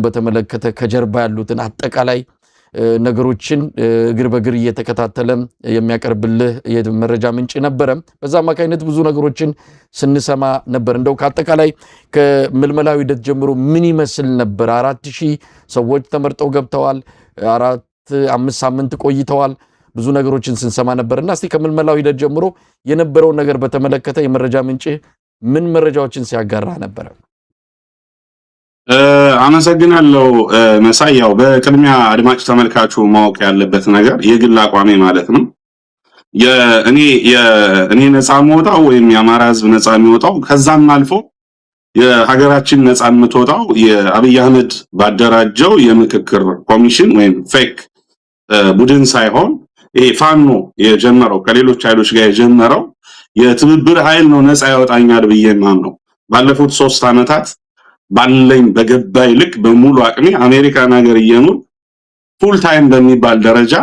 በተመለከተ ከጀርባ ያሉትን አጠቃላይ ነገሮችን እግር በእግር እየተከታተለ የሚያቀርብልህ የመረጃ ምንጭ ነበር በዛ አማካይነት ብዙ ነገሮችን ስንሰማ ነበር እንደው ከአጠቃላይ ከምልመላው ሂደት ጀምሮ ምን ይመስል ነበር 4000 ሰዎች ተመርጠው ገብተዋል 4-5 ሳምንት ቆይተዋል ብዙ ነገሮችን ስንሰማ ነበርና እስቲ ከምልመላው ሂደት ጀምሮ የነበረው ነገር በተመለከተ የመረጃ ምንጭ ምን መረጃዎችን ሲያጋራ ነበር አመሰግናለሁ መሳያው በቅድሚያ አድማጭ ተመልካቹ ማወቅ ያለበት ነገር የግል አቋሜ ማለት ነው እኔ ነፃ የምወጣው ወይም የአማራ ህዝብ ነፃ የሚወጣው ከዛም አልፎ የሀገራችን ነፃ የምትወጣው የአብይ አህመድ ባደራጀው የምክክር ኮሚሽን ወይም ፌክ ቡድን ሳይሆን ፋኖ የጀመረው ከሌሎች ኃይሎች ጋር የጀመረው የትብብር ኃይል ነው ነፃ ያወጣኛል ብዬ ማምነው ባለፉት 3 አመታት ባለኝ በገባይ ልክ በሙሉ አቅሜ አሜሪካን ሀገር እየኖር ፉል ታይም በሚባል ደረጃ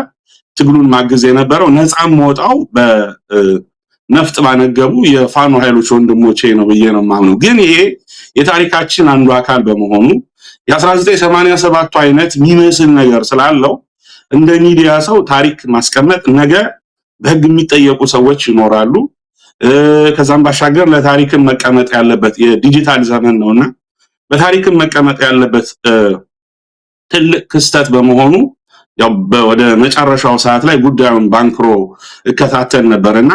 ትግሉን ማግዝ የነበረው ነፃም ወጣው በነፍጥ ባነገቡ የፋኖ ኃይሎች ወንድሞቼ ነው ብዬ ነው ማምነው ግን ይሄ የታሪካችን አንዱ አካል በመሆኑ የ1987 አይነት የሚመስል ነገር ስላለው እንደ ሚዲያ ሰው ታሪክ ማስቀመጥ ነገ በህግ የሚጠየቁ ሰዎች ይኖራሉ ከዛም ባሻገር ለታሪክም መቀመጥ ያለበት የዲጂታል ዘመን ነውና በታሪክም መቀመጥ ያለበት ትልቅ ክስተት በመሆኑ ያው ወደ መጨረሻው ሰዓት ላይ ጉዳዩን ባንክሮ እከታተል ነበርና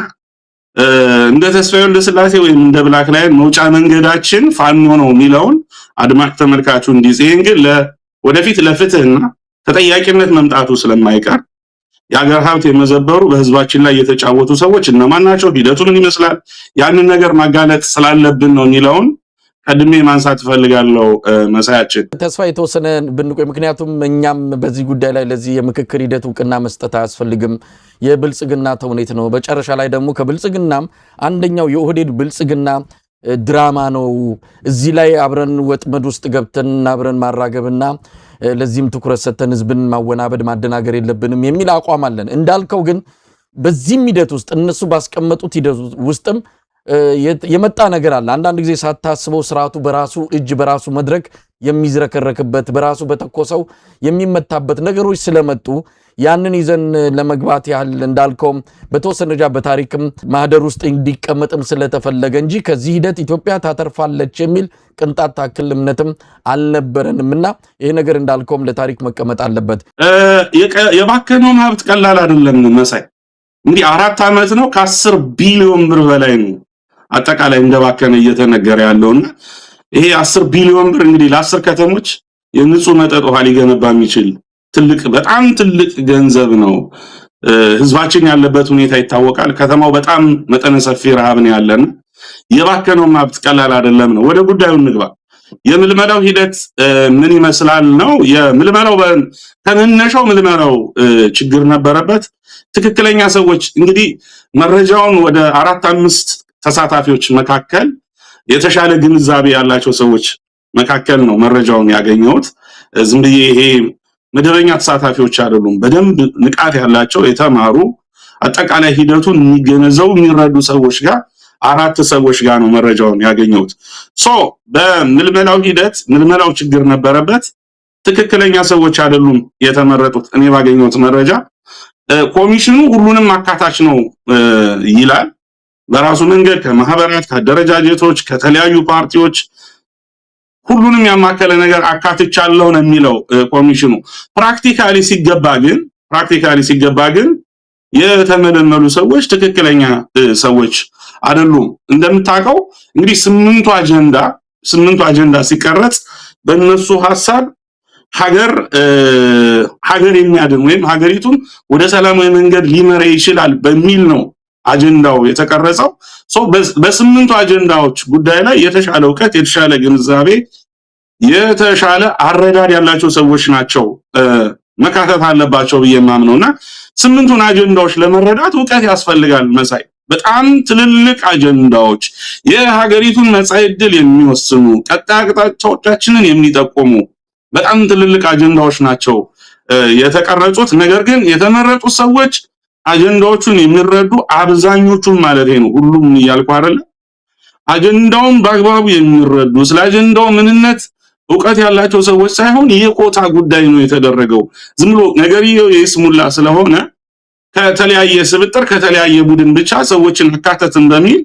እንደ ተስፋዬ ወልደስላሴ ወይም እንደ ብላክ ላይን መውጫ መንገዳችን ፋኖ ነው የሚለውን አድማጭ ተመልካቹ እንዲጽየን ግን ወደፊት ለፍትህና ተጠያቂነት መምጣቱ ስለማይቀር የሀገር ሀብት የመዘበሩ በህዝባችን ላይ የተጫወቱ ሰዎች እነማን ናቸው ሂደቱ ምን ይመስላል ያንን ነገር ማጋለጥ ስላለብን ነው የሚለውን ቀድሜ ማንሳት ፈልጋለሁ መሳያችን ተስፋ የተወሰነ ብንቆይ ምክንያቱም እኛም በዚህ ጉዳይ ላይ ለዚህ የምክክር ሂደት ውቅና መስጠት አያስፈልግም የብልጽግና ተውኔት ነው በጨረሻ ላይ ደግሞ ከብልጽግናም አንደኛው የኦህዴድ ብልጽግና ድራማ ነው እዚህ ላይ አብረን ወጥመድ ውስጥ ገብተን አብረን ማራገብና ለዚህም ትኩረት ሰተን ህዝብን ማወናበድ ማደናገር የለብንም የሚል አቋም አለን እንዳልከው ግን በዚህ ሂደት ውስጥ እነሱ ባስቀመጡት ሂደት ውስጥም የመጣ ነገር አለ አንዳንድ ጊዜ ሳታስበው ስርዓቱ በራሱ እጅ በራሱ መድረክ የሚዝረከረክበት በራሱ በተኮሰው የሚመታበት ነገሮች ስለመጡ ያንን ይዘን ለመግባት ያህል እንዳልከው በተወሰነ ደረጃ በታሪክም ማህደር ውስጥ እንዲቀመጥም ስለተፈለገ እንጂ ከዚህ ሂደት ኢትዮጵያ ታተርፋለች የሚል ቅንጣት ታክል እምነትም አልነበረንምና ይሄ ነገር እንዳልከውም ለታሪክ መቀመጥ አለበት የባከነው ሀብት ቀላል አይደለም መሳይ እንግዲህ 4 አመት ነው ከ10 ቢሊዮን ብር በላይ ነው አጠቃላይ እንደባከነ እየተነገረ ያለውና ይሄ 10 ቢሊዮን ብር እንግዲህ ለ10 ከተሞች የንጹህ መጠጥ ውሃ ሊገነባ የሚችል ትልቅ በጣም ትልቅ ገንዘብ ነው ህዝባችን ያለበት ሁኔታ ይታወቃል ከተማው በጣም መጠነ ሰፊ ረሃብ ነው ያለና የባከነው ሀብት ቀላል አይደለም ነው ወደ ጉዳዩ እንግባ የምልመላው ሂደት ምን ይመስላል ነው የምልመላው ተነነሻው ምልመላው ችግር ነበረበት ትክክለኛ ሰዎች እንግዲህ መረጃውን ወደ 4-5 ተሳታፊዎች መካከል የተሻለ ግንዛቤ ያላቸው ሰዎች መካከል ነው መረጃውን ያገኘሁት ዝም ብዬ ይሄ መደበኛ ተሳታፊዎች አይደሉም በደንብ ንቃት ያላቸው የተማሩ አጠቃላይ ሂደቱን የሚገነዘቡ የሚረዱ ሰዎች ጋር 4 ሰዎች ጋር ነው መረጃውን ያገኘሁት በምልመላው ሂደት ምልመላው ችግር ነበረበት ትክክለኛ ሰዎች አይደሉም የተመረጡት እኔ ባገኘሁት መረጃ ኮሚሽኑ ሁሉንም አካታች ነው ይላል በራሱ መንገድ ከማህበራት ከደረጃጀቶች ከተለያዩ ፓርቲዎች ሁሉንም ያማከለ ነገር አካትቻለሁ ነው የሚለው ኮሚሽኑ ፕራክቲካሊ ሲገባ ግን የተመለመሉ ሰዎች ትክክለኛ ሰዎች አይደሉም እንደምታውቀው እንግዲህ 8ቱ አጀንዳ ሲቀረጽ በእነሱ ሐሳብ ሀገር የሚያድን ወይም ሀገሪቱን ወደ ሰላማዊ መንገድ ሊመራ ይችላል በሚል ነው አጀንዳው የተቀረጸው በ8ቱ አጀንዳዎች ጉዳይ ላይ የተሻለ ዕውቀት የተሻለ ግንዛቤ የተሻለ አረዳድ ያላቸው ሰዎች ናቸው መካተት አለባቸው በየማምነውና 8ቱን አጀንዳዎች ለመረዳት ዕውቀት ያስፈልጋል መሳይ በጣም ትልልቅ አጀንዳዎች የሀገሪቱን መጻኢ ዕድል የሚወስኑ ቀጣይ አቅጣጫዎቻችንን የሚጠቁሙ በጣም ትልልቅ አጀንዳዎች ናቸው የተቀረጹት ነገር ግን የተመረጡ ሰዎች አጀንዳዎቹን የሚረዱ አብዛኞቹን ማለት ነው ሁሉም ያልኩ አይደለ አጀንዳውን በአግባቡ የሚረዱ ስለ አጀንዳው ምንነት እውቀት ያላቸው ሰዎች ሳይሆን የኮታ ጉዳይ ነው የተደረገው። ዝም ብሎ ነገርየው የስሙላ ስለሆነ ከተለያየ ስብጥር ከተለያየ ቡድን ብቻ ሰዎችን አካተትን በሚል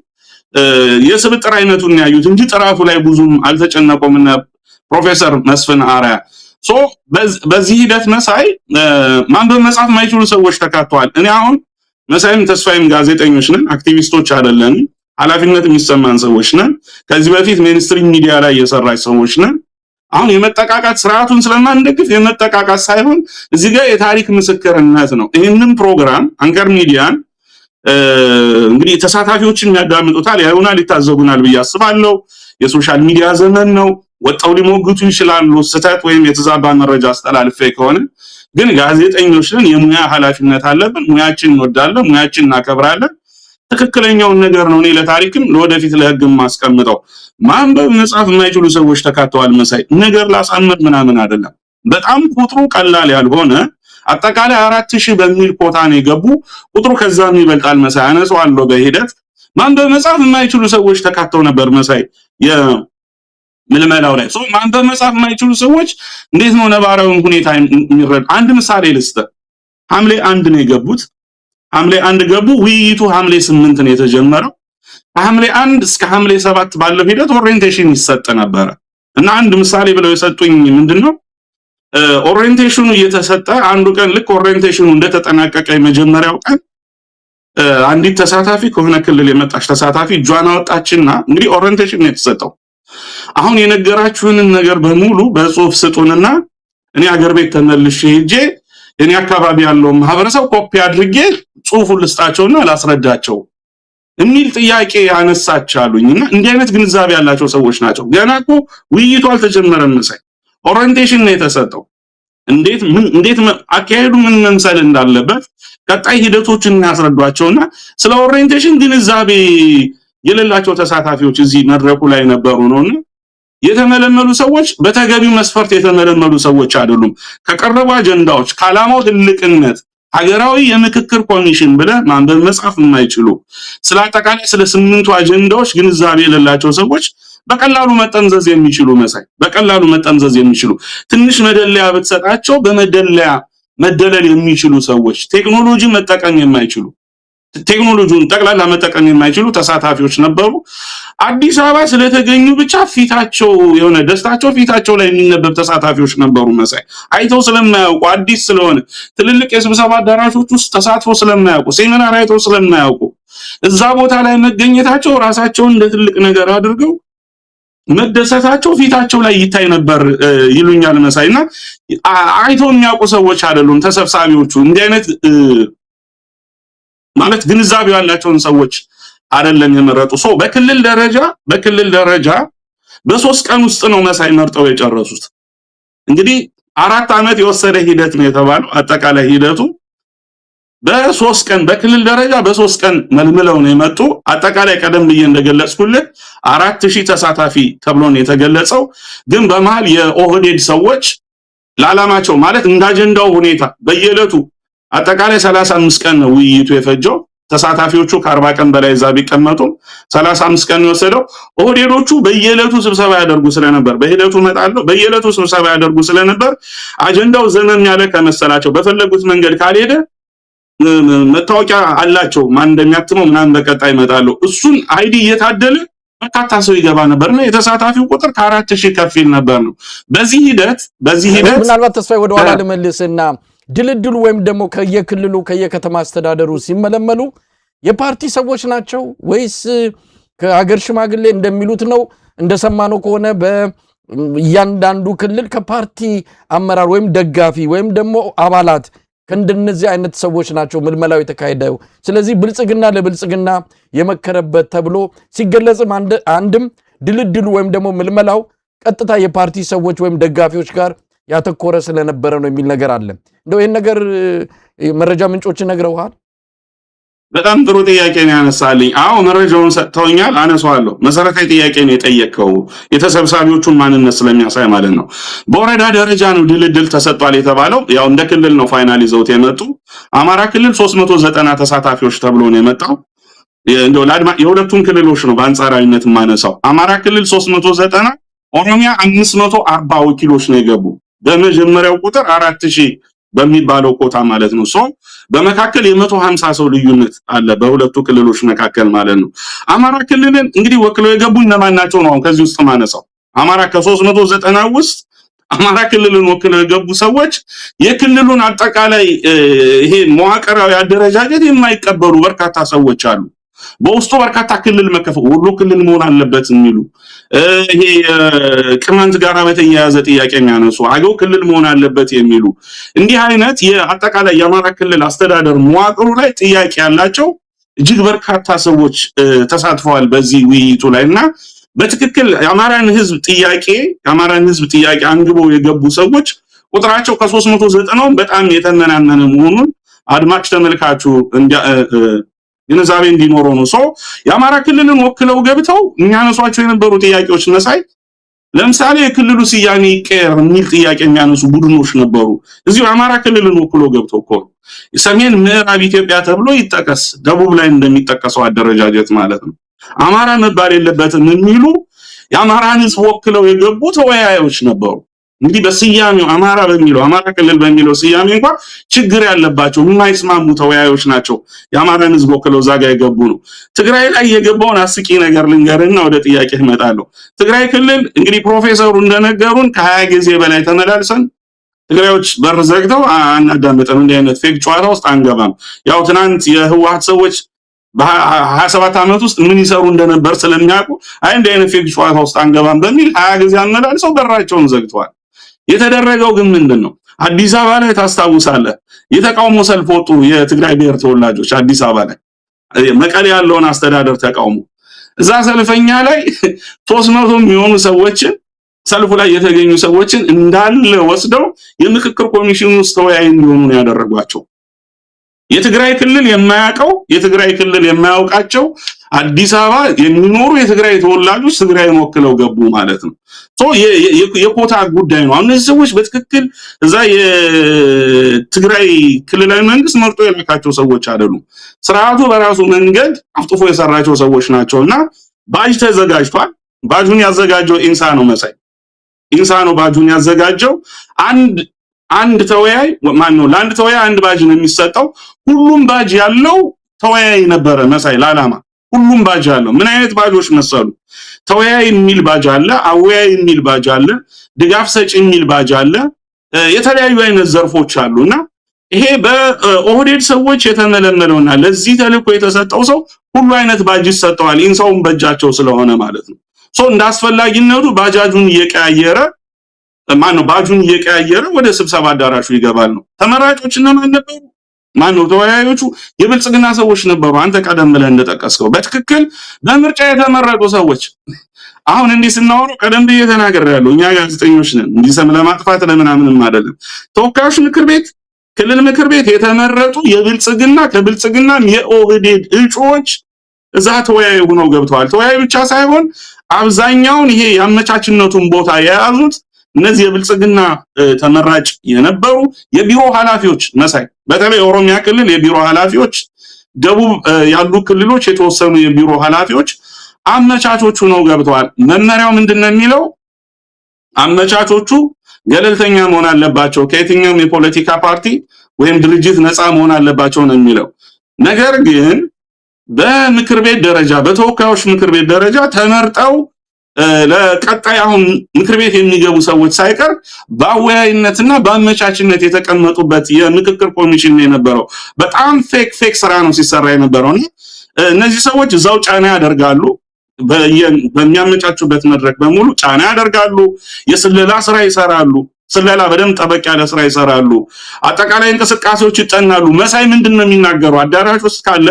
የስብጥር አይነቱን ያዩት እንጂ ጥራቱ ላይ ብዙም አልተጨነቁም። እና ፕሮፌሰር መስፍን አርአያ በዚህ ሂደት መሳይ ማንበብ መጻፍ ማይችሉ ሰዎች ተካተዋል። እኔ አሁን መሳይም ተስፋይም ጋዜጠኞች ነን፣ አክቲቪስቶች አይደለንም። ኃላፊነት የሚሰማን ሰዎች ነን። ከዚህ በፊት ሜንስትሪም ሚዲያ ላይ የሰራች ሰዎች ነን። አሁን የመጠቃቃት ስርዓቱን ስለማንደግፍ የመጠቃቃት ሳይሆን እዚህ ጋር የታሪክ ምስክርነት ነው። ይህንን ፕሮግራም አንከር ሚዲያን እንግዲህ ተሳታፊዎችን ያዳምጡታል፣ ያዩናል፣ ይታዘቡናል ብዬ አስባለሁ። የሶሻል ሚዲያ ዘመን ነው። ወጣው ሊሞግቱ ይችላሉ ስህተት ወይም የተዛባ መረጃ አስተላልፌ ከሆነ ግን ጋዜጠኞች ነን፣ የሙያ ኃላፊነት አለብን። ሙያችን እንወዳለን፣ ሙያችን እናከብራለን። ትክክለኛውን ነገር ነው እኔ ለታሪክም ለወደፊት ለህግም ማስቀምጠው። ማንበብ መጻፍ የማይችሉ ሰዎች ተካተዋል። መሳይ ነገር ላሳምር ምናምን አይደለም። በጣም ቁጥሩ ቀላል ያልሆነ አጠቃላይ 4000 በሚል ኮታ ነው የገቡ። ቁጥሩ ከዛም ይበልጣል። መሳይ አነሳዋለሁ በሂደት ማንበብ መጻፍ የማይችሉ ሰዎች ተካተው ነበር። መሳይ የምልመላው ላይ ማንበብ መጻፍ የማይችሉ ሰዎች እንዴት ነው ነባራውን ሁኔታ የሚረዱ? አንድ ምሳሌ ልስጥ። ሐምሌ 1 ነው የገቡት። ሐምሌ 1 ገቡ። ውይይቱ ሐምሌ 8 ነው የተጀመረው። ከሐምሌ 1 እስከ ሐምሌ 7 ባለው ሂደት ኦሪየንቴሽን ይሰጥ ነበር እና አንድ ምሳሌ ብለው የሰጡኝ ምንድነው ኦሪየንቴሽኑ እየተሰጠ አንዱ ቀን ልክ ኦሪየንቴሽኑ እንደተጠናቀቀ የመጀመሪያው ቀን አንዲት ተሳታፊ ከሆነ ክልል የመጣች ተሳታፊ እጇን አወጣችና እንግዲህ ኦሪየንቴሽን ነው የተሰጠው። አሁን የነገራችሁንን ነገር በሙሉ በጽሁፍ ስጡንና እኔ አገር ቤት ተመልሼ ሄጄ እኔ አካባቢ ያለው ማህበረሰብ ኮፒ አድርጌ ጽሁፉን ልስጣቸውና ላስረዳቸው የሚል ጥያቄ ያነሳቻሉኝና እንዲህ አይነት ግንዛቤ ያላቸው ሰዎች ናቸው። ገና እኮ ውይይቱ አልተጀመረም። መሳይ ኦሪየንቴሽን ነው የተሰጠው። እንዴት አካሄዱ ምን መምሰል እንዳለበት ቀጣይ ሂደቶችን ያስረዷቸውና ስለ ኦሪየንቴሽን ግንዛቤ የሌላቸው ተሳታፊዎች እዚህ መድረኩ ላይ ነበሩ ነውና የተመለመሉ ሰዎች በተገቢው መስፈርት የተመለመሉ ሰዎች አይደሉም። ከቀረቡ አጀንዳዎች ከዓላማው ትልቅነት ሀገራዊ የምክክር ኮሚሽን ብለ ማንበብ መጻፍ የማይችሉ ስለ አጠቃላይ ስለ 8ቱ አጀንዳዎች ግንዛቤ የሌላቸው ሰዎች በቀላሉ መጠምዘዝ የሚችሉ መሳይ በቀላሉ መጠምዘዝ የሚችሉ ትንሽ መደለያ ብትሰጣቸው በመደለያ መደለል የሚችሉ ሰዎች ቴክኖሎጂ መጠቀም የማይችሉ ቴክኖሎጂውን ጠቅላላ መጠቀም የማይችሉ ተሳታፊዎች ነበሩ። አዲስ አበባ ስለተገኙ ብቻ ፊታቸው የሆነ ደስታቸው ፊታቸው ላይ የሚነበብ ተሳታፊዎች ነበሩ። መሳይ አይተው ስለማያውቁ አዲስ ስለሆነ ትልልቅ የስብሰባ አዳራሾች ውስጥ ተሳትፎ ስለማያውቁ ሴሚናር አይተው ስለማያውቁ እዛ ቦታ ላይ መገኘታቸው ራሳቸውን እንደ ትልቅ ነገር አድርገው መደሰታቸው ፊታቸው ላይ ይታይ ነበር ይሉኛል መሳይና አይተው የሚያውቁ ሰዎች አይደሉም ተሰብሳቢዎቹ። እንዲህ አይነት ማለት ግንዛቤው ያላቸውን ሰዎች አይደለም የመረጡ። በክልል ደረጃ በ3 ቀን ውስጥ ነው መሳይ መርጠው የጨረሱት። እንግዲህ 4 ዓመት የወሰደ ሂደት ነው የተባለው። አጠቃላይ ሂደቱ በ3 ቀን በክልል ደረጃ በ3 ቀን መልምለው ነው የመጡ። አጠቃላይ ቀደም ብዬ እንደገለጽኩልህ 4000 ተሳታፊ ተብሎ ነው የተገለጸው። ግን በመሃል የኦህዴድ ሰዎች ለዓላማቸው ማለት እንደ አጀንዳው ሁኔታ በየዕለቱ አጠቃላይ 35 ቀን ነው ውይይቱ የፈጀው። ተሳታፊዎቹ ከ40 ቀን በላይ እዛ ቢቀመጡ 35 ቀን የወሰደው ኦህዴዶቹ በየዕለቱ ስብሰባ ያደርጉ ስለነበር በሂደቱ መጣለው በየዕለቱ ስብሰባ ያደርጉ ስለነበር አጀንዳው ዘመን ያለ ከመሰላቸው በፈለጉት መንገድ ካልሄደ መታወቂያ አላቸው ማን እንደሚያትመው ምናምን በቀጣይ ይመጣሉ። እሱን አይዲ እየታደለ በርካታ ሰው ይገባ ነበርና የተሳታፊው ቁጥር ከ4000 ከፍ ይል ነበር ነው። በዚህ ሂደት ምናልባት ተስፋዬ ወደ ኋላ ልመልስና ድልድሉ ወይም ደግሞ ከየክልሉ ከየከተማ አስተዳደሩ ሲመለመሉ የፓርቲ ሰዎች ናቸው ወይስ ከሀገር ሽማግሌ እንደሚሉት ነው? እንደሰማነው ከሆነ በእያንዳንዱ ክልል ከፓርቲ አመራር ወይም ደጋፊ ወይም ደግሞ አባላት ከእንደነዚህ አይነት ሰዎች ናቸው ምልመላው የተካሄደው። ስለዚህ ብልጽግና ለብልጽግና የመከረበት ተብሎ ሲገለጽም አንድም ድልድሉ ወይም ደግሞ ምልመላው ቀጥታ የፓርቲ ሰዎች ወይም ደጋፊዎች ጋር ያተኮረ ስለነበረ ነው የሚል ነገር አለ። እንደው ይሄን ነገር መረጃ ምንጮች ነግረውሃል? በጣም ጥሩ ጥያቄ ነው ያነሳልኝ። አዎ መረጃውን ሰጥተውኛል፣ አነሳዋለሁ። መሰረታዊ ጥያቄ ነው የጠየቀው የተሰብሳቢዎቹን ማንነት ስለሚያሳይ ማለት ነው። በወረዳ ደረጃ ነው ድልድል ተሰጥቷል የተባለው። ያው እንደ ክልል ነው ፋይናል ይዘውት የመጡ። አማራ ክልል 390 ተሳታፊዎች ተብሎ ነው የመጣው። እንደው የሁለቱን ክልሎች ነው በአንጻራዊነት ማነሳው። አማራ ክልል 390 ኦሮሚያ 540 ወኪሎች ነው የገቡ በመጀመሪያው ቁጥር 4000 በሚባለው ኮታ ማለት ነው። በመካከል የ150 ሰው ልዩነት አለ በሁለቱ ክልሎች መካከል ማለት ነው። አማራ ክልልን እንግዲህ ወክለው የገቡ እነማን ናቸው ነው ከዚህ ውስጥ ማነሳው። አማራ ከ390 ውስጥ አማራ ክልልን ወክለው የገቡ ሰዎች የክልሉን አጠቃላይ ይሄ መዋቅራዊ አደረጃጀት የማይቀበሉ በርካታ ሰዎች አሉ። በውስጡ በርካታ ክልል መከፈል ወሎ ክልል መሆን አለበት የሚሉ ይሄ ቅማንት ጋር በተያያዘ ጥያቄ የሚያነሱ አገው ክልል መሆን አለበት የሚሉ እንዲህ አይነት የአጠቃላይ የአማራ ክልል አስተዳደር መዋቅሩ ላይ ጥያቄ ያላቸው እጅግ በርካታ ሰዎች ተሳትፈዋል በዚህ ውይይቱ ላይና በትክክል የአማራን ህዝብ ጥያቄ አንግበው የገቡ ሰዎች ቁጥራቸው ከ390 በጣም የተመናመነ መሆኑን አድማጭ ተመልካቹ ግንዛቤ እንዲኖረው ነው። የአማራ ክልልን ወክለው ገብተው የሚያነሷቸው የነበሩ ጥያቄዎች መሳይ ለምሳሌ የክልሉ ስያሜ ይቀየር የሚል ጥያቄ የሚያነሱ ቡድኖች ነበሩ። እዚሁ የአማራ ክልልን ወክለው ገብተው እኮ ሰሜን ምዕራብ ኢትዮጵያ ተብሎ ይጠቀስ፣ ደቡብ ላይ እንደሚጠቀሰው አደረጃጀት ማለት ነው። አማራ መባል የለበትም የሚሉ የአማራን ህዝብ ወክለው የገቡ ተወያዮች ነበሩ። እንግዲህ በስያሜው አማራ ክልል በሚለው ስያሜ እንኳን ችግር ያለባቸው የማይስማሙ ተወያዮች ናቸው። የአማራን ህዝብ ወክለው ዛጋ የገቡ ነው። ትግራይ ላይ የገባውን አስቂ ነገር ልንገርና ወደ ጥያቄ እመጣለሁ። ትግራይ ክልል እንግዲህ ፕሮፌሰሩ እንደነገሩን ከ20 ጊዜ በላይ ተመላልሰን ትግራዮች በር ዘግተው አናዳምጥም፣ እንዲህ አይነት ፌክ ጨዋታ ውስጥ አንገባም። ያው ትናንት የህወሓት ሰዎች በ27 ዓመት ውስጥ ምን ይሰሩ እንደነበር ስለሚያውቁ እንዲህ አይነት ፌክ ጨዋታ ውስጥ አንገባም በሚል 20 ጊዜ አመላልሰው በራቸውን ዘግተዋል። የተደረገው ግን ምንድነው? አዲስ አበባ ላይ ታስታውሳለህ፣ የተቃውሞ ሰልፍ ወጡ የትግራይ ብሔር ተወላጆች አዲስ አበባ ላይ መቀሌ ያለውን አስተዳደር ተቃውሞ። እዛ ሰልፈኛ ላይ 300 የሚሆኑ ሰዎችን ሰልፉ ላይ የተገኙ ሰዎችን እንዳለ ወስደው የምክክር ኮሚሽኑ ውስጥ ተወያይ እንዲሆኑ ነው ያደረጓቸው። የትግራይ ክልል የማያውቃቸው አዲስ አበባ የሚኖሩ የትግራይ ተወላጆች ትግራይን ወክለው ገቡ ማለት ነው። የኮታ ጉዳይ ነው። እነዚህ ሰዎች በትክክል እዛ የትግራይ ክልላዊ መንግስት መርጦ የላካቸው ሰዎች አይደሉም። ስርዓቱ በራሱ መንገድ አፍጥፎ የሰራቸው ሰዎች ናቸውና ባጅ ተዘጋጅቷል። ባጁን ያዘጋጀው ኢንሳ ነው መሳይ። ኢንሳ ነው ባጁን ያዘጋጀው። አንድ ተወያይ ለአንድ ተወያይ አንድ ባጅ ነው የሚሰጠው። ሁሉም ባጅ ያለው ተወያይ ነበረ መሳይ ለዓላማ ሁሉም ባጅ አለው። ምን አይነት ባጆች መሰሉ? ተወያይ የሚል ባጅ አለ፣ አወያይ የሚል ባጅ አለ፣ ድጋፍ ሰጪ የሚል ባጅ አለ። የተለያዩ አይነት ዘርፎች አሉና ይሄ በኦህዴድ ሰዎች የተመለመለውና ለዚህ ተልእኮ የተሰጠው ሰው ሁሉ አይነት ባጅ ይሰጠዋል። ኢንሳውን በእጃቸው ስለሆነ ማለት ነው። እንዳስፈላጊነቱ ባጁን እየቀያየረ ወደ ስብሰባ አዳራሹ ይገባል ነው። ተመራጮች እነማን ነበሩ? ተወያዮቹ የብልጽግና ሰዎች ነበሩ። አንተ ቀደም ብለህ እንደጠቀስከው በትክክል በምርጫ የተመረጡ ሰዎች። አሁን እንዲህ ስናወራው ቀደም ብዬ ተናግሬያለሁ። እኛ ጋዜጠኞች ነን፣ እንዲህ ስም ለማጥፋት ለምናምንም አይደለም። ተወካዮች ምክር ቤት፣ ክልል ምክር ቤት የተመረጡ ከብልጽግናም የኦህዴድ እጩዎች እዛ ተወያይ ሆነው ገብተዋል። ተወያይ ብቻ ሳይሆን አብዛኛውን ይሄ የአመቻችነቱን ቦታ የያዙት እነዚህ የብልጽግና ተመራጭ የነበሩ የቢሮ ኃላፊዎች መሳይ፣ በተለይ ኦሮሚያ ክልል የቢሮ ኃላፊዎች፣ ደቡብ ያሉ ክልሎች የተወሰኑ የቢሮ ኃላፊዎች አመቻቾቹ ነው ገብተዋል። መመሪያው ምንድነው የሚለው? አመቻቾቹ ገለልተኛ መሆን አለባቸው፣ ከየትኛውም የፖለቲካ ፓርቲ ወይም ድርጅት ነፃ መሆን አለባቸው ነው የሚለው። ነገር ግን በምክር ቤት ደረጃ በተወካዮች ምክር ቤት ደረጃ ተመርጠው ለቀጣይ አሁን ምክር ቤት የሚገቡ ሰዎች ሳይቀር በአወያይነትና በአመቻችነት የተቀመጡበት የምክክር ኮሚሽን ነው የነበረው። በጣም ፌክ ስራ ነው ሲሰራ የነበረውና እነዚህ ሰዎች እዛው ጫና ያደርጋሉ። በሚያመቻቹበት መድረክ በሙሉ ጫና ያደርጋሉ። የስለላ ስራ ይሰራሉ። ስለላ በደንብ ጠበቅ ያለ ስራ ይሰራሉ። አጠቃላይ እንቅስቃሴዎች ይጠናሉ። መሳይ ምንድነው የሚናገረው? አዳራሽ ውስጥ ካለ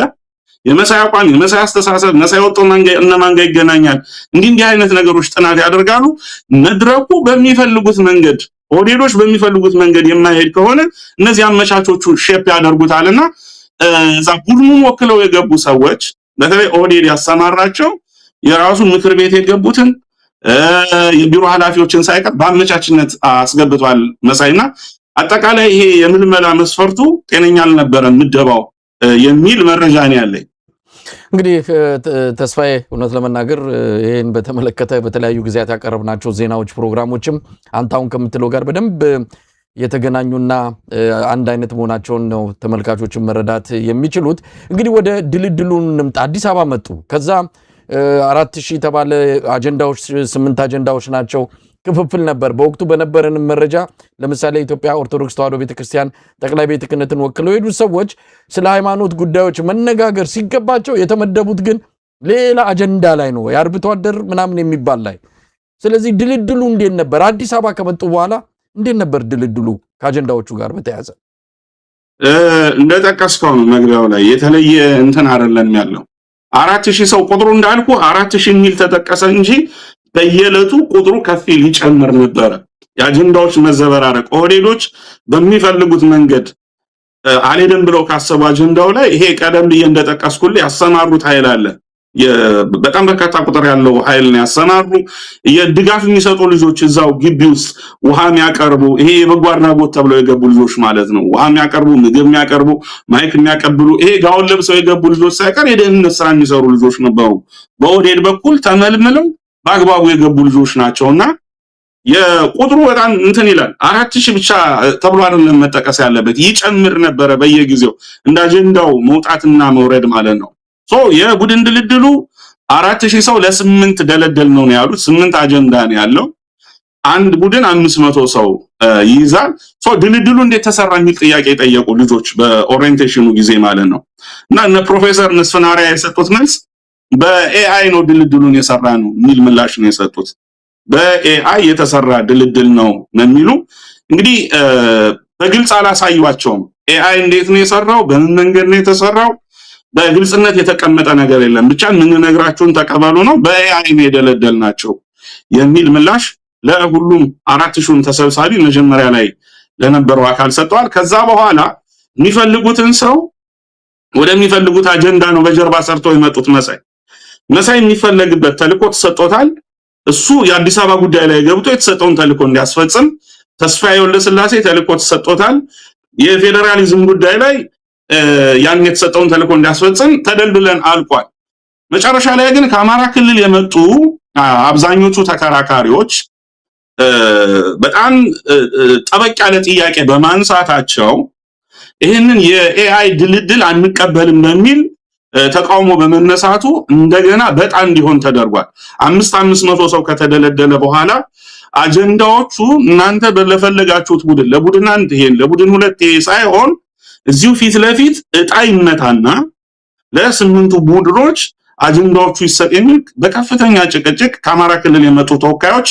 የመሳይ አቋም፣ የመሳይ አስተሳሰብ፣ መሳይ ወጥቶ እነማን ጋር ይገናኛል፣ እንዲህ አይነት ነገሮች ጥናት ያደርጋሉ። መድረኩ በሚፈልጉት መንገድ ኦህዴዶች በሚፈልጉት መንገድ የማይሄድ ከሆነ እነዚህ አመቻቾቹ ሼፕ ያደርጉታልና እዛ ቡድኑን ወክለው የገቡ ሰዎች በተለይ ኦህዴድ ያሰማራቸው የራሱ ምክር ቤት የገቡትን የቢሮ ኃላፊዎችን ሳይቀር በአመቻችነት አስገብቷል መሳይና አጠቃላይ ይሄ የምልመላ መስፈርቱ ጤነኛ አልነበረም ምደባው የሚል መረጃ ነው ያለኝ። እንግዲህ ተስፋዬ እውነት ለመናገር ይሄን በተመለከተ በተለያዩ ጊዜያት ያቀረብናቸው ዜናዎች ፕሮግራሞችም አንተ አሁን ከምትለው ጋር በደንብ የተገናኙና አንድ አይነት መሆናቸውን ነው ተመልካቾችን መረዳት የሚችሉት። እንግዲህ ወደ ድልድሉን እንምጣ። አዲስ አበባ መጡ። ከዛ 4000 ተባለ። አጀንዳዎች 8 አጀንዳዎች ናቸው። ክፍፍል ነበር። በወቅቱ በነበረን መረጃ ለምሳሌ ኢትዮጵያ ኦርቶዶክስ ተዋሕዶ ቤተክርስቲያን ጠቅላይ ቤተ ክህነትን ወክለው የሄዱ ሰዎች ስለ ሃይማኖት ጉዳዮች መነጋገር ሲገባቸው የተመደቡት ግን ሌላ አጀንዳ ላይ ነው፣ የአርብቶ አደር ምናምን የሚባል ላይ። ስለዚህ ድልድሉ እንዴት ነበር? አዲስ አበባ ከመጡ በኋላ እንዴት ነበር ድልድሉ ከአጀንዳዎቹ ጋር በተያያዘ? እንደጠቀስከው ነው መግቢያው ላይ የተለየ እንትን አይደለም ያለው። 4000 ሰው ቁጥሩ እንዳልኩ 4000 የሚል ተጠቀሰ እንጂ በየዕለቱ ቁጥሩ ከፍ ሊጨምር ነበረ። የአጀንዳዎች መዘበራረቅ ኦህዴዶች በሚፈልጉት መንገድ አልሄድም ብለው ካሰቡ አጀንዳው ላይ ይሄ ቀደም ብዬ እንደጠቀስኩልህ ያሰማሩት ኃይል አለ። በጣም በርካታ ቁጥር ያለው ኃይል ነው ያሰማሩ። የድጋፍ የሚሰጡ ልጆች እዛው ግቢ ውስጥ ውሃ የሚያቀርቡ፣ ይሄ የበጎ አድራጎት ተብለው የገቡ ልጆች ማለት ነው። ውሃ የሚያቀርቡ፣ ምግብ የሚያቀርቡ፣ ማይክ የሚያቀብሉ፣ ይሄ ጋውን ለብሰው የገቡ ልጆች ሳይቀር የደህንነት ስራ የሚሰሩ ልጆች ነበሩ። በኦህዴድ በኩል ተመልምለው በአግባቡ የገቡ ልጆች ናቸውና የቁጥሩ በጣም እንትን ይላል። 4000 ብቻ ተብሎ አይደለም መጠቀስ ያለበት፣ ይጨምር ነበረ በየጊዜው እንደ አጀንዳው መውጣትና መውረድ ማለት ነው። የቡድን ድልድሉ 4000 ሰው ለ8 ደለደል ነው ያሉት። 8 አጀንዳ ነው ያለው። አንድ ቡድን 500 ሰው ይይዛል። ድልድሉ እንዴት ተሰራ የሚል ጥያቄ የጠየቁ ልጆች በኦሪየንቴሽኑ ጊዜ ማለት ነው እና እነ ፕሮፌሰር ንስፍናሪያ የሰጡት መልስ በኤአይ ነው ድልድሉን የሰራ ነው የሚል ምላሽ ነው የሰጡት። በኤአይ የተሰራ ድልድል ነው የሚሉ እንግዲህ በግልጽ አላሳዩዋቸውም። ኤአይ እንዴት ነው የሰራው፣ በምን መንገድ ነው የተሰራው፣ በግልጽነት የተቀመጠ ነገር የለም። ብቻ የምንነግራችሁን ተቀበሉ ነው፣ በኤአይ ነው የደለደልናቸው የሚል ምላሽ ለሁሉም 4000 ተሰብሳቢ መጀመሪያ ላይ ለነበረው አካል ሰጥተዋል። ከዛ በኋላ የሚፈልጉትን ሰው ወደሚፈልጉት አጀንዳ ነው በጀርባ ሰርተው የመጡት። መሳይ የሚፈለግበት ተልእኮ ተሰጥቶታል። እሱ የአዲስ አበባ ጉዳይ ላይ ገብቶ የተሰጠውን ተልእኮ እንዲያስፈጽም፣ ተስፋዬ ወልደስላሴ ተልእኮ ተሰጥቶታል። የፌዴራሊዝም ጉዳይ ላይ ያን የተሰጠውን ተልእኮ እንዲያስፈጽም ተደልድለን አልቋል። መጨረሻ ላይ ግን ከአማራ ክልል የመጡ አብዛኞቹ ተከራካሪዎች በጣም ጠበቅ ያለ ጥያቄ በማንሳታቸው ይህንን የኤአይ ድልድል አንቀበልም በሚል ተቃውሞ በመነሳቱ እንደገና በጣም እንዲሆን ተደርጓል። 500 ሰው ከተደለደለ በኋላ አጀንዳዎቹ እናንተ ለፈለጋችሁት ቡድን ለቡድን 1 ይሄን ለቡድን 2 ይሄ ሳይሆን እዚሁ ፊት ለፊት እጣ ይመታና ለ8ቱ ቡድኖች አጀንዳዎቹ ይሰጥ የሚል በከፍተኛ ጭቅጭቅ ከአማራ ክልል የመጡ ተወካዮች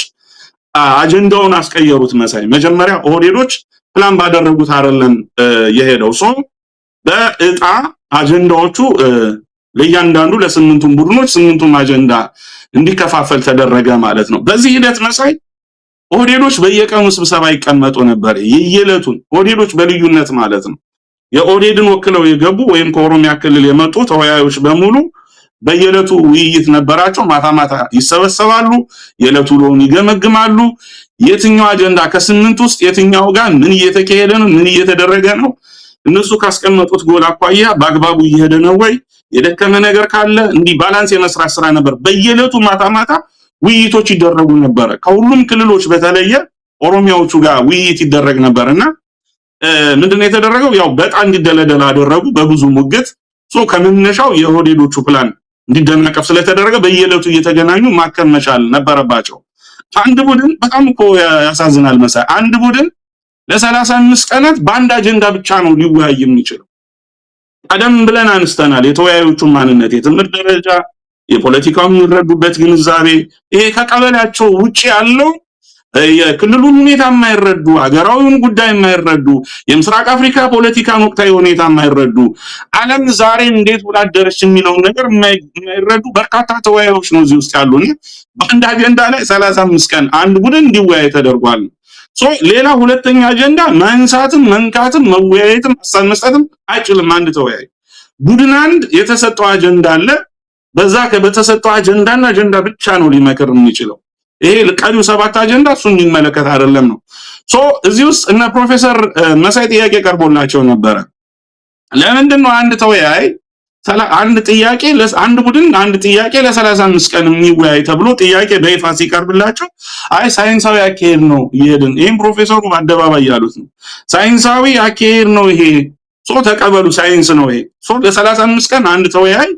አጀንዳውን አስቀየሩት። መጀመሪያ ኦህዴዶች ፕላን ባደረጉት አይደለም የሄደው በእጣ አጀንዳዎቹ ለእያንዳንዱ ለ8ቱም ቡድኖች 8ቱም አጀንዳ እንዲከፋፈል ተደረገ ማለት ነው። በዚህ ሂደት ኦህዴዶች በየቀኑ ስብሰባ ይቀመጡ ነበር። የየዕለቱን ኦህዴዶች በልዩነት ማለት ነው የኦህዴድን ወክለው የገቡ ወይም ከኦሮሚያ ክልል የመጡ ተወያዮች በሙሉ በየዕለቱ ውይይት ነበራቸው። ማታ ማታ ይሰበሰባሉ፣ የዕለቱ ውሎውን ይገመግማሉ። የትኛው አጀንዳ ከ8 ውስጥ የትኛው ጋር ምን እየተካሄደ ነው፣ ምን እየተደረገ ነው፣ እነሱ ካስቀመጡት ጎል አኳያ በአግባቡ እየሄደ ነው ወይ፣ የደከመ ነገር ካለ እንዲህ ባላንስ የመስራት ስራ ነበር። በየዕለቱ ማታ ማታ ውይይቶች ይደረጉ ነበር። ከሁሉም ክልሎች በተለየ ኦሮሚያዎቹ ጋር ውይይት ይደረግ ነበርና ምንድነው የተደረገው? ያው በጣም እንዲደለደል አደረጉ በብዙ ሙግት። ከመነሻው የኦህዴዶቹ ፕላን እንዲደናቀፍ ስለተደረገ በየዕለቱ እየተገናኙ ማከም መቻል ነበረባቸው። አንድ ቡድን በጣም እኮ ያሳዝናል አንድ ቡድን ለ35 ቀናት በአንድ አጀንዳ ብቻ ነው ሊወያይ የሚችለው። ቀደም ብለን አንስተናል የተወያዮቹን ማንነት፣ የትምህርት ደረጃ፣ የፖለቲካውን የሚረዱበት ግንዛቤ፣ ይሄ ከቀበሌያቸው ውጪ ያለው የክልሉን ሁኔታ የማይረዱ ሀገራዊውን ጉዳይ የማይረዱ የምስራቅ አፍሪካ ፖለቲካን ወቅታዊ ሁኔታ የማይረዱ ዓለም ዛሬ እንዴት ብላ አደረች የሚለውን ነገር የማይረዱ በርካታ ተወያዮች ነው እዚህ ውስጥ ያሉና በአንድ አጀንዳ ላይ 35 ቀን አንድ ቡድን እንዲወያይ ተደርጓል። ሌላ ሁለተኛ አጀንዳ ማንሳትም መንካትም መወያየትም ሀሳብ መስጠትም አይችልም። አንድ ተወያይ ቡድን አንድ የተሰጠው አጀንዳ አለ። በዛ በተሰጠው አጀንዳና አጀንዳ ብቻ ነው ሊመክር የሚችለው። ይሄ ቀሪው 7 አጀንዳ እሱን የሚመለከት አይደለም ነው። እዚህ ውስጥ እነ ፕሮፌሰር መሳይ ጥያቄ ቀርቦላቸው ነበረ። ለምንድን ነው አንድ ተወያይ አንድ ጥያቄ አንድ ቡድን አንድ ጥያቄ ለ35 ቀን የሚወያይ ተብሎ ጥያቄ በይፋ ሲቀርብላቸው አይ ሳይንሳዊ አካሄድ ነው ይሄድን ይሄን ፕሮፌሰሩ በአደባባይ ያሉት ነው ሳይንሳዊ አካሄድ ነው ይሄ ተቀበሉ ሳይንስ ነው ይሄ ለ35 ቀን አንድ ተወያይ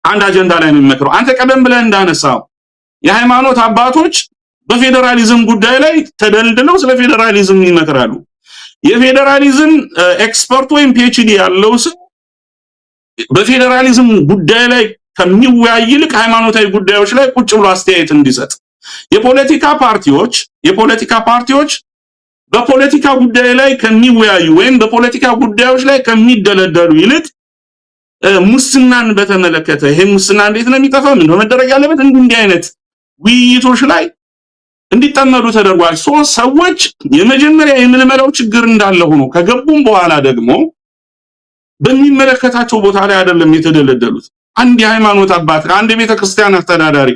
አንድ አጀንዳ ላይ ነው የሚመክረው አንተ ቀደም ብለህ እንዳነሳው የሃይማኖት አባቶች በፌደራሊዝም ጉዳይ ላይ ተደልድለው ስለ ፌደራሊዝም ይመክራሉ የፌደራሊዝም ኤክስፐርት ወይም ፒኤችዲ ያለው ሰው በፌደራሊዝም ጉዳይ ላይ ከሚወያይ ይልቅ ሃይማኖታዊ ጉዳዮች ላይ ቁጭ ብሎ አስተያየት እንዲሰጥ የፖለቲካ ፓርቲዎች በፖለቲካ ጉዳይ ላይ ከሚወያዩ ወይም በፖለቲካ ጉዳዮች ላይ ከሚደለደሉ ይልቅ ሙስናን በተመለከተ ይሄ ሙስና እንዴት ነው የሚጠፋው ምን መደረግ ያለበት እንዲህ አይነት ውይይቶች ላይ እንዲጠመዱ ተደርጓል ሰዎች የመጀመሪያ የምንመራው ችግር እንዳለ ሆኖ ከገቡም በኋላ ደግሞ በሚመለከታቸው ቦታ ላይ አይደለም የተደለደሉት አንድ የሃይማኖት አባት አንድ ቤተክርስቲያን አስተዳዳሪ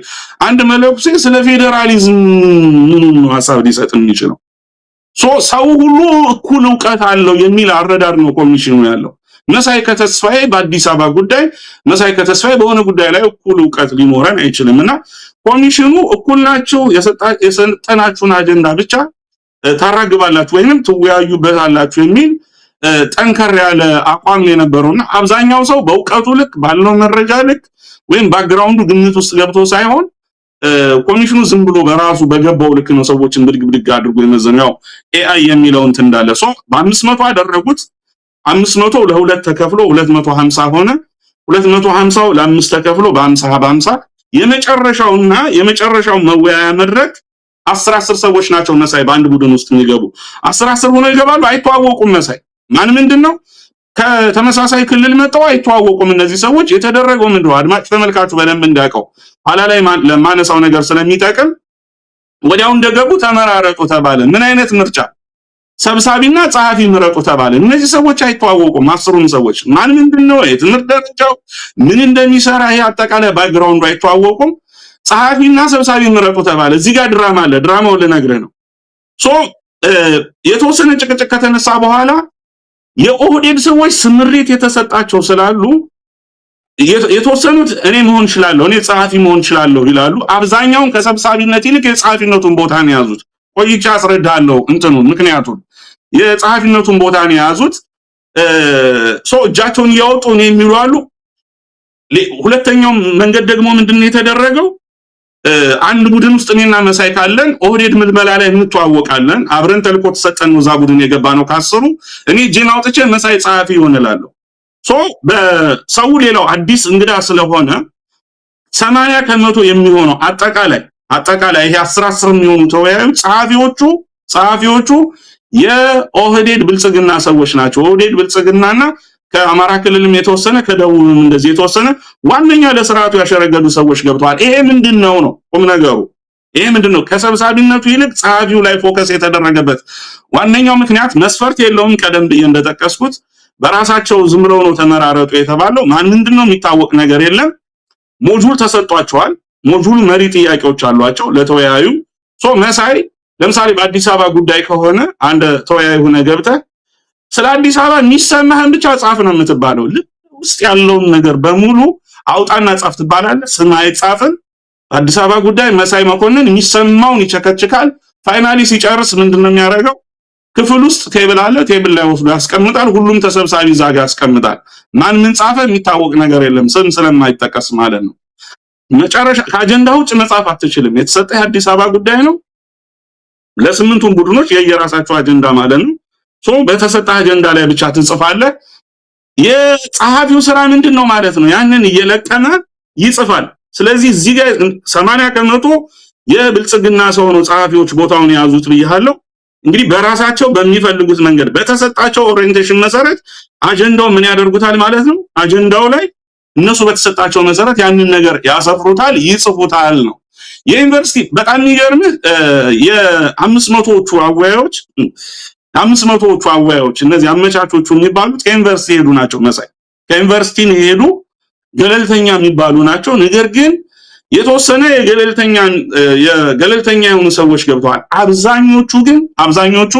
አንድ መለኩሴ ስለ ፌደራሊዝም ምንም ሐሳብ ሊሰጥ የሚችለው ሰው ሁሉ እኩል ዕውቀት አለው የሚል አረዳድ ነው ኮሚሽኑ ያለው መሳይ ከተስፋዬ በአዲስ አበባ ጉዳይ መሳይ ከተስፋዬ በሆነ ጉዳይ ላይ እኩል ዕውቀት ሊኖረን አይችልምና ኮሚሽኑ እኩል ናቸው የሰጠናችሁን አጀንዳ ብቻ ታራግባላችሁ ወይንም ትወያዩበታላችሁ የሚል ጠንከር ያለ አቋም የነበረውና አብዛኛው ሰው በእውቀቱ ልክ ባለው መረጃ ልክ ወይም ባክግራውንዱ ግምት ውስጥ ገብቶ ሳይሆን ኮሚሽኑ ዝም ብሎ በራሱ በገባው ልክ ነው ሰዎችን ብድግ አድርጎ የመዘነው ያው ኤአይ የሚለው እንት እንዳለ በ500 አደረጉት 500 ለሁለት ተከፍሎ 250 ሆነ 250ው ለ5 ተከፍሎ በ50 የመጨረሻው መወያያ መድረክ 10 ሰዎች ናቸው መሳይ በአንድ ቡድን ውስጥ የሚገቡ 10 ሆነው ይገባሉ አይተዋወቁም መሳይ ማን ምንድነው ከተመሳሳይ ክልል መጣው አይተዋወቁም እነዚህ ሰዎች የተደረገው ምንድነው አድማጭ ተመልካቹ በደንብ እንዳያውቀው ኋላ ላይ ለማነሳው ነገር ስለሚጠቅም ወዲያው እንደገቡ ተመራረጡ ተባለ ምን አይነት ምርጫ ሰብሳቢና ጸሐፊ ምረጡ ተባለ እነዚህ ሰዎች አይተዋወቁም 10ሩም ሰዎች ማን ምንድነው የትምህርት ደረጃው ምን እንደሚሰራ ይሄ አጠቃላይ ባክግራውንዱ አይተዋወቁም ጸሐፊና ሰብሳቢ ምረጡ ተባለ እዚህ ጋር ድራማ አለ ድራማው ልነግርህ ነው የተወሰነ ጭቅጭቅ ከተነሳ በኋላ የኦህዴድ ሰዎች ስምሪት የተሰጣቸው ስላሉ የተወሰኑት እኔ መሆን ይችላል እኔ ጸሐፊ መሆን ይችላል ይላሉ አብዛኛውን ከሰብሳቢነት ይልቅ የጸሐፊነቱን ቦታ ነው ያዙት ቆይቻ አስረዳለሁ ምክንያቱም የጸሐፊነቱን ቦታ ነው ያዙት እጃቸውን ያወጡ ነው የሚሉ አሉ ሁለተኛው መንገድ ደግሞ ምንድነው የተደረገው አንድ ቡድን ውስጥ እኔና መሳይ ካለን ኦህዴድ ምልመላ ላይ እንተዋወቃለን አብረን ተልቆ ተሰጠን ነው ዛቡድን የገባነው ካሰሩ እኔ ጄን አውጥቼ መሳይ ጸሐፊ ይሆንላለሁ በሰው ሌላው አዲስ እንግዳ ስለሆነ 80% የሚሆነው አጠቃላይ ይሄ 10 የሚሆኑ ተወያዮች ጸሐፊዎቹ የኦህዴድ ብልጽግና ሰዎች ናቸው ኦህዴድ ብልጽግናና ከአማራ ክልልም የተወሰነ ከደቡብም እንደዚህ የተወሰነ ዋነኛ ለስርዓቱ ያሸረገዱ ሰዎች ገብተዋል ይሄ ምንድነው ነው ቁም ነገሩ ይሄ ምንድነው ከሰብሳቢነቱ ይልቅ ጸሐፊው ላይ ፎከስ የተደረገበት ዋነኛው ምክንያት መስፈርት የለውም ቀደም ብዬ እንደተጠቀስኩት በራሳቸው ዝም ብለው ነው ተመራረጡ የተባለው ማን ምንድነው የሚታወቅ ነገር የለም ሞጁል ተሰጥቷቸዋል ሞጁል መሪ ጥያቄዎች አሏቸው ለተወያዩ መሳይ ለምሳሌ በአዲስ አበባ ጉዳይ ከሆነ አንድ ተወያዩ ሆነ ገብተ ስለ አዲስ አበባ የሚሰማህን ብቻ ጻፍ ነው የምትባለው ውስጥ ያለውን ነገር በሙሉ አውጣና ጻፍ ትባላለህ ስም አይጻፍም አዲስ አበባ ጉዳይ መሳይ መኮንን የሚሰማውን ይቸከችካል ፋይናሊ ሲጨርስ ምንድነው የሚያደርገው ክፍል ውስጥ ቴብል አለ ቴብል ላይ ወስዶ ያስቀምጣል ሁሉም ተሰብሳቢ ዛጋ ያስቀምጣል ማን ምን ጻፈ የሚታወቅ ነገር የለም ስም ስለማይጠቀስ ማለት ነው መጨረሻ ከአጀንዳ ውጭ መጻፍ አትችልም የተሰጠ የአዲስ አበባ ጉዳይ ነው ለስምንቱም ቡድኖች የየራሳቸው አጀንዳ ማለት ነው በተሰጠ አጀንዳ ላይ ብቻ ትጽፋለህ የጸሐፊው ስራ ምንድነው ማለት ነው ያንን እየለቀመ ይጽፋል ስለዚህ እዚህ ጋር 80% የብልጽግና ሰው ነው ጸሐፊዎች ቦታውን ያዙት ብያለሁ እንግዲህ በራሳቸው በሚፈልጉት መንገድ በተሰጣቸው ኦሪየንቴሽን መሰረት አጀንዳው ምን ያደርጉታል ማለት ነው አጀንዳው ላይ እነሱ በተሰጣቸው መሰረት ያንን ነገር ያሰፍሩታል ይጽፉታል ነው የዩኒቨርሲቲ በጣም የሚገርምህ የ500ዎቹ አወያዮች እነዚህ አመቻቾቹ የሚባሉት ከዩኒቨርሲቲ ሄዱ ናቸው መሳይ ከዩኒቨርሲቲ ሄዱ ገለልተኛ የሚባሉ ናቸው ነገር ግን የተወሰነ የገለልተኛ የሆኑ ሰዎች ገብተዋል አብዛኞቹ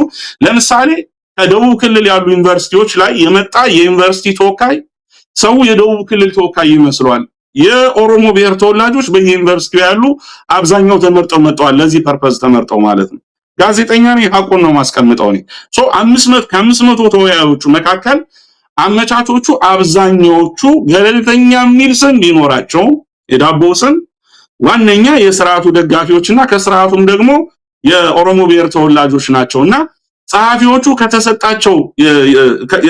ለምሳሌ ከደቡብ ክልል ያሉ ዩኒቨርሲቲዎች ላይ የመጣ የዩኒቨርሲቲ ተወካይ ሰው የደቡብ ክልል ተወካይ ይመስሏል። የኦሮሞ ብሔር ተወላጆች በዩኒቨርሲቲው ያሉ አብዛኛው ተመርጠው መጥተዋል። ለዚህ ፐርፐዝ ተመርጠው ማለት ነው። ጋዜጠኛ ነኝ፣ ሐቁን ነው ማስቀምጠው ነኝ። 500 ተወያዮቹ መካከል አመቻቾቹ አብዛኛዎቹ ገለልተኛ የሚል ስም ቢኖራቸው የዳቦ ስም ዋነኛ የሥርዓቱ ደጋፊዎችና ከሥርዓቱም ደግሞ የኦሮሞ ብሔር ተወላጆች ናቸውና ጸሐፊዎቹ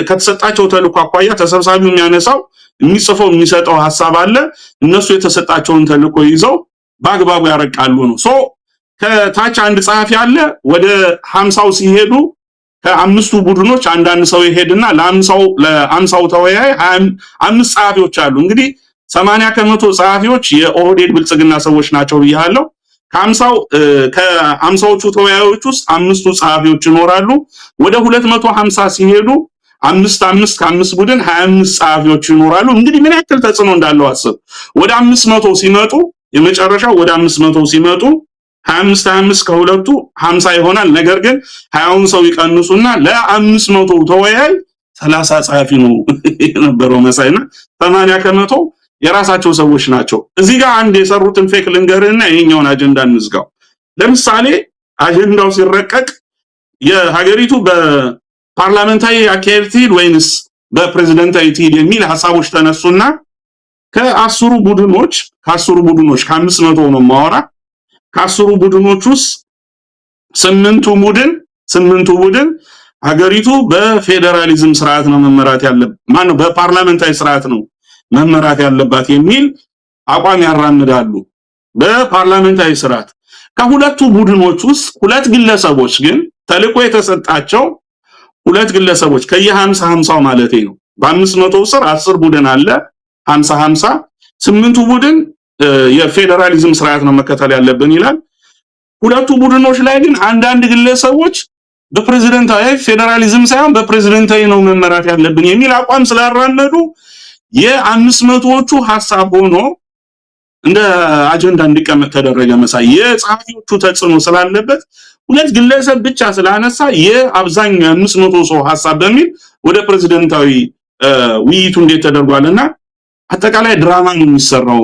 ከተሰጣቸው ተልዕኮ አኳያ ተሰብሳቢው የሚያነሳው የሚጽፈው የሚሰጠው ሐሳብ አለ። እነሱ የተሰጣቸውን ተልዕኮ ይዘው በአግባቡ ያረቃሉ ነው። ከታች አንድ ጸሐፊ አለ። ወደ 50ው ሲሄዱ ከአምስቱ ቡድኖች አንዳንድ ሰው ይሄድና ለ50ው ተወያይ 25 ጸሐፊዎች አሉ። እንግዲህ 80% ጸሐፊዎች የኦህዴድ ብልጽግና ሰዎች ናቸው ብያለሁ። ከ50ዎቹ ተወያዮች ውስጥ 5ቱ ጸሐፊዎች ይኖራሉ። ወደ 250 ሲሄዱ 5 ከ5 ቡድን 25 ጸሐፊዎች ይኖራሉ። እንግዲህ ምን ያክል ተጽዕኖ እንዳለው አስብ። ወደ 500 ሲመጡ የመጨረሻው ወደ 500 ሲመጡ 25 ከሁለቱ 50 ይሆናል። ነገር ግን 20ውን ሰው ይቀንሱና ለ500 ተወያይ 30 ጸሐፊ ነው የነበረው መሳይና 80% የራሳቸው ሰዎች ናቸው። እዚህ ጋር አንድ የሰሩትን ፌክ ልንገርና ይሄኛውን አጀንዳ እንዝጋው። ለምሳሌ አጀንዳው ሲረቀቅ የሀገሪቱ በፓርላሜንታሪ አካሄድ ትሂድ ወይንስ በፕሬዝዳንታዊ ትሂድ የሚል ሐሳቦች ተነሱና ከ10 ቡድኖች ከ500 ነው ማወራ ከ10 ቡድኖች ውስጥ 8ቱ ቡድን ሀገሪቱ በፌደራሊዝም ስርዓት ነው መመራት ያለባት በፓርላሜንታዊ ስርዓት ነው መመራት ያለባት የሚል አቋም ያራምዳሉ። በፓርላሜንታዊ ስርዓት ከሁለቱ ቡድኖች ውስጥ ሁለት ግለሰቦች ግን ተልዕኮ የተሰጣቸው ሁለት ግለሰቦች ከየ50 ማለት ነው። በ500 ስር 10 ቡድን አለ 50 8ቱ ቡድን የፌደራሊዝም ስርዓት ነው መከተል ያለብን ይላል። ሁለቱ ቡድኖች ላይ ግን አንዳንድ ግለሰቦች በፕሬዝዳንታዊ ፌደራሊዝም ሳይሆን በፕሬዝዳንታዊ ነው መመራት ያለብን የሚል አቋም ስላራመዱ የ500ዎቹ ሐሳብ ሆኖ እንደ አጀንዳ እንዲቀመጥ ተደረገ። መሳይ የጸሐፊዎቹ ተጽዕኖ ስላለበት ሁለት ግለሰብ ብቻ ስላነሳ የአብዛኛው 500 ሰው ሐሳብ በሚል ወደ ፕሬዝዳንታዊ ውይይቱ እንዴት ተደርጓልና አጠቃላይ ድራማ ነው የሚሰራው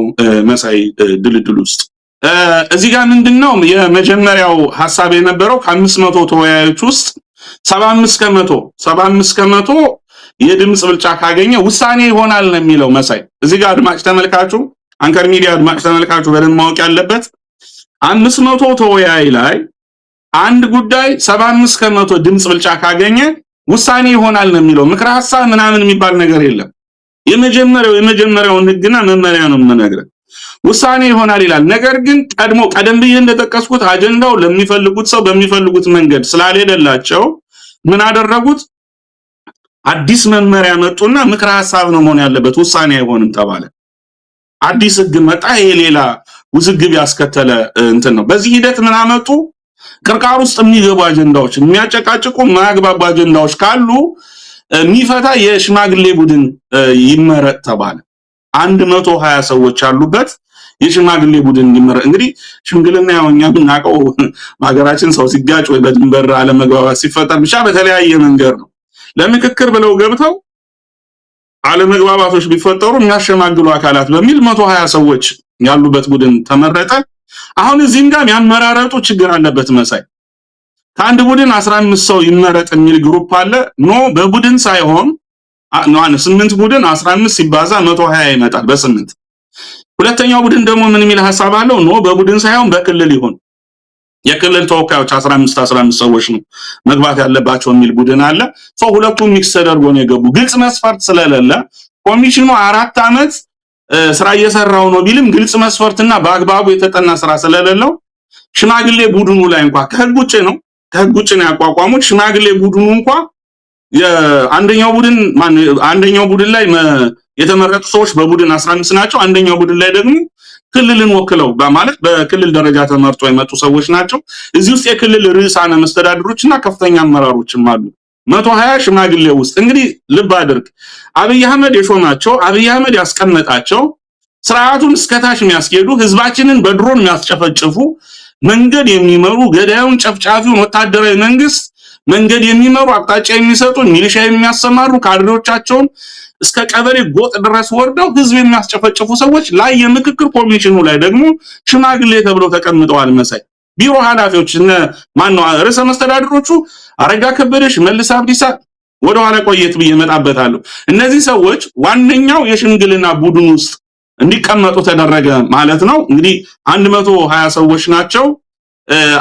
መሳይ ድልድል ውስጥ። እዚህ ጋር ምንድነው የመጀመሪያው ሐሳብ የነበረው ከ500 ተወያዮች ውስጥ 75 ከመቶ የድምጽ ብልጫ ካገኘ ውሳኔ ይሆናል ነው የሚለው መሳይ። እዚህ ጋር አድማጭ ተመልካቹ አንከር ሚዲያ አድማጭ ተመልካቹ በደንብ ማወቅ ያለበት 500 ተወያይ ላይ አንድ ጉዳይ 75 ከመቶ ድምጽ ብልጫ ካገኘ ውሳኔ ይሆናል ነው የሚለው። ምክረ ሐሳብ ምናምን የሚባል ነገር የለም። የመጀመሪያውን ህግና መመሪያ ነው የምነግርህ። ውሳኔ ይሆናል ይላል። ነገር ግን ቀደም ብዬ እንደጠቀስኩት አጀንዳው ለሚፈልጉት ሰው በሚፈልጉት መንገድ ስላልሄደላቸው ምን አደረጉት? አዲስ መመሪያ መጡና ምክረ ሐሳብ ነው መሆን ያለበት ውሳኔ አይሆንም ተባለ። አዲስ ህግ መጣ። ይሄ ሌላ ውዝግብ ያስከተለ እንትን ነው። በዚህ ሂደት ምን አመጡ? ቅርቃር ውስጥ የሚገቡ አጀንዳዎች፣ የሚያጨቃጭቁ ማያግባቡ አጀንዳዎች ካሉ የሚፈታ የሽማግሌ ቡድን ይመረጥ ተባለ። 120 ሰዎች አሉበት የሽማግሌ ቡድን ይመረጥ። እንግዲህ ሽምግልና ያው እኛ የምናውቀው በሀገራችን ሰው ሲጋጭ ወይ በድንበር አለመግባባት ሲፈጠር ብቻ በተለያየ መንገድ ነው። ለምክክር ብለው ገብተው አለመግባባቶች ቢፈጠሩ የሚያሸማግሉ አካላት በሚል 120 ሰዎች ያሉበት ቡድን ተመረጠ። አሁን እዚህም ጋር ያመራረጡ ችግር አለበት መሳይ። ከአንድ ቡድን 15 ሰው ይመረጥ የሚል ግሩፕ አለ። በቡድን ሳይሆን 8 ቡድን 15 ሲባዛ 120 ይመጣል በ8። ሁለተኛው ቡድን ደግሞ ምን የሚል ሐሳብ አለው? በቡድን ሳይሆን በክልል ይሁን፣ የክልል ተወካዮች 15 ሰዎች ነው መግባት ያለባቸው የሚል ቡድን አለ። ሁለቱም ሚክስ ተደርጎ ነው የገቡ። ግልጽ መስፈርት ስለሌለ ኮሚሽኑ 4 ዓመት ስራ እየሰራው ነው ቢልም ግልጽ መስፈርትና በአግባቡ የተጠና ስራ ስለሌለው ሽማግሌ ቡድኑ ላይ እንኳን ከህግ ውጭ ነው ያቋቋሙት። ሽማግሌ ቡድኑ እንኳን አንደኛው ቡድን ላይ የተመረጡ ሰዎች በቡድን 15 ናቸው። አንደኛው ቡድን ላይ ደግሞ ክልልን ወክለው በማለት በክልል ደረጃ ተመርጦ የመጡ ሰዎች ናቸው። እዚህ ውስጥ የክልል ርዕሳነ መስተዳድሮችና ከፍተኛ አመራሮችም አሉ። 120 ሽማግሌ ውስጥ እንግዲህ ልብ አድርግ፣ አብይ አህመድ የሾማቸው አብይ አህመድ ያስቀመጣቸው ስርዓቱን እስከታች የሚያስኬዱ ህዝባችንን በድሮን የሚያስጨፈጭፉ መንገድ የሚመሩ ገዳዩን ጨፍጫፊውን ወታደራዊ መንግስት መንገድ የሚመሩ አቅጣጫ የሚሰጡ ሚሊሻ የሚያሰማሩ ካድሬዎቻቸውን እስከ ቀበሌ ጎጥ ድረስ ወርደው ህዝብ የሚያስጨፈጭፉ ሰዎች ላይ የምክክር ኮሚሽኑ ላይ ደግሞ ሽማግሌ ተብለው ተቀምጠዋል። መሳይ ቢሮ ኃላፊዎች እነ ማነው ርዕሰ መስተዳድሮቹ አረጋ ከበደ፣ ሽመልስ አብዲሳ ወደ ኋላ ቆየት ብዬ እመጣበታለሁ። እነዚህ ሰዎች ዋነኛው የሽምግልና ቡድን ውስጥ እንዲቀመጡ ተደረገ ማለት ነው። እንግዲህ 120 ሰዎች ናቸው።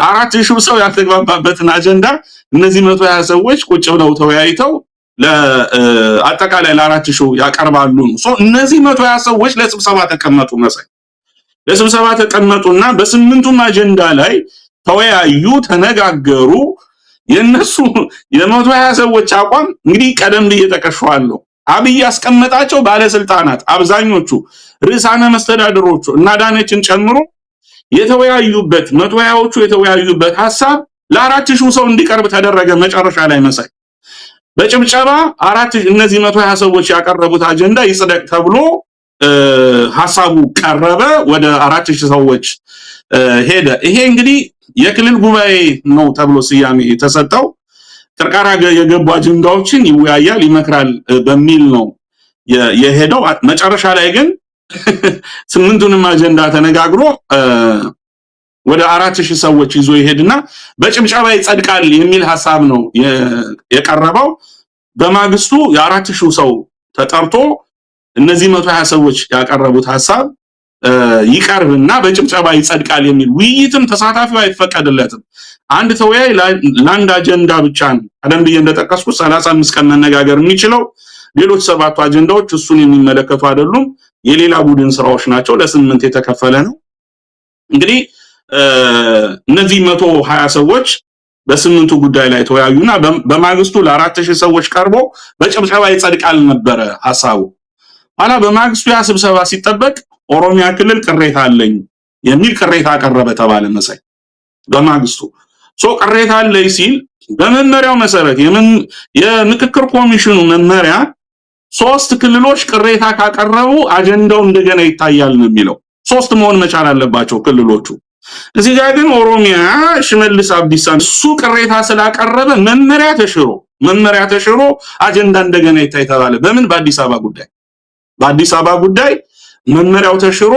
4000 ሰው ያልተግባባበትን አጀንዳ እነዚህ 120 ሰዎች ቁጭ ብለው ተወያይተው ለአጠቃላይ ለ4000 ያቀርባሉ ነው። እነዚህ 120 ሰዎች ለስብሰባ ተቀመጡ። መሳይ ለስብሰባ ተቀመጡና በስምንቱም አጀንዳ ላይ ተወያዩ፣ ተነጋገሩ። የነሱ የ120 ሰዎች አቋም እንግዲህ ቀደም ብዬ ጠቅሼዋለሁ። አብይ ያስቀመጣቸው ባለስልጣናት አብዛኞቹ ርዕሳነ መስተዳድሮቹ እና ዳነችን ጨምሮ የተወያዩበት 120ዎቹ የተወያዩበት ሐሳብ ለ4000 ሰው እንዲቀርብ ተደረገ። መጨረሻ ላይ መሳይ በጭብጨባ 4000 እነዚህ 120 ሰዎች ያቀረቡት አጀንዳ ይጽደቅ ተብሎ ሐሳቡ ቀረበ። ወደ 4000 ሰዎች ሄደ። ይሄ እንግዲህ የክልል ጉባኤ ነው ተብሎ ስያሜ የተሰጠው። ቅርቃራ የገቡ አጀንዳዎችን ይወያያል፣ ይመክራል በሚል ነው የሄደው። መጨረሻ ላይ ግን ስምንቱንም አጀንዳ ተነጋግሮ ወደ 4000 ሰዎች ይዞ ይሄድና በጭብጨባ ይጸድቃል የሚል ሐሳብ ነው የቀረበው። በማግስቱ የ4000 ሰው ተጠርቶ እነዚህ 120 ሰዎች ያቀረቡት ሐሳብ ይቀርብና በጭብጨባ ይጸድቃል የሚል ውይይትም ተሳታፊው አይፈቀድለትም። አንድ ተወያይ ለአንድ አጀንዳ ብቻ ነው ቀደም ብዬ እንደጠቀስኩት 35 ቀን መነጋገር የሚችለው። ሌሎች 7 አጀንዳዎች እሱን የሚመለከቱ አይደሉም፣ የሌላ ቡድን ስራዎች ናቸው። ለ8 የተከፈለ ነው። እንግዲህ እነዚህ 120 ሰዎች በስምንቱ ጉዳይ ላይ ተወያዩና በማግስቱ ለ4000 ሰዎች ቀርቦ በጭብጨባ ይጸድቃል ነበረ ሐሳቡ። ኋላ በማግስቱ ያ ስብሰባ ሲጠበቅ ኦሮሚያ ክልል ቅሬታ አለኝ የሚል ቅሬታ አቀረበ ተባለ። መሳይ በማግስቱ ቅሬታ አለኝ ሲል በመመሪያው መሰረት የምክክር ኮሚሽኑ መመሪያ 3 ክልሎች ቅሬታ ካቀረቡ አጀንዳው እንደገና ይታያል ነው የሚለው። 3 መሆን መቻል አለባቸው ክልሎቹ። እዚህ ጋር ግን ኦሮሚያ ሽመልስ አብዲሳ እሱ ቅሬታ ስላቀረበ መመሪያ ተሽሮ አጀንዳ እንደገና ይታይ ተባለ። በምን? በአዲስ አበባ ጉዳይ መመሪያው ተሽሮ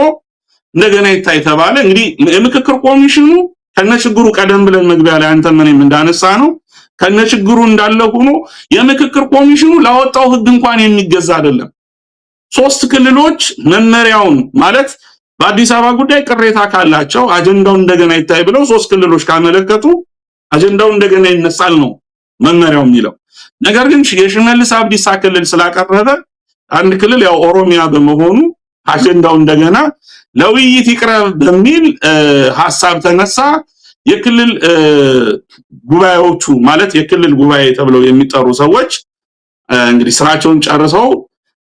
እንደገና ይታይ ተባለ። እንግዲህ የምክክር ኮሚሽኑ ከነችግሩ ቀደም ብለን መግቢያ ላይ አንተ ምንም እንዳነሳ ነው ከነችግሩ እንዳለ ሆኖ የምክክር ኮሚሽኑ ላወጣው ህግ እንኳን የሚገዛ አይደለም። 3 ክልሎች መመሪያውን ማለት በአዲስ አበባ ጉዳይ ቅሬታ ካላቸው አጀንዳው እንደገና ይታይ ብለው 3 ክልሎች ካመለከቱ አጀንዳው እንደገና ይነሳል ነው መመሪያው የሚለው። ነገር ግን የሽመልስ አብዲሳ ክልል ስላቀረበ አንድ ክልል ያው ኦሮሚያ በመሆኑ አጀንዳው እንደገና ለውይይት ይቅረብ በሚል ሐሳብ ተነሳ። የክልል ጉባኤዎቹ ማለት የክልል ጉባኤ ተብለው የሚጠሩ ሰዎች እንግዲህ ስራቸውን ጨርሰው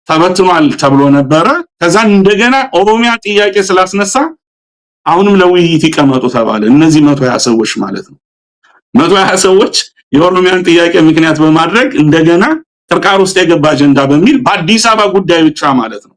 ተበትኗል ተብሎ ነበረ። ከዛ እንደገና ኦሮሚያ ጥያቄ ስላስነሳ አሁንም ለውይይት ይቀመጡ ተባለ። እነዚህ 120 ሰዎች ማለት ነው 120 ሰዎች የኦሮሚያን ጥያቄ ምክንያት በማድረግ እንደገና ቅርቃር ውስጥ የገባ አጀንዳ በሚል በአዲስ አበባ ጉዳይ ብቻ ማለት ነው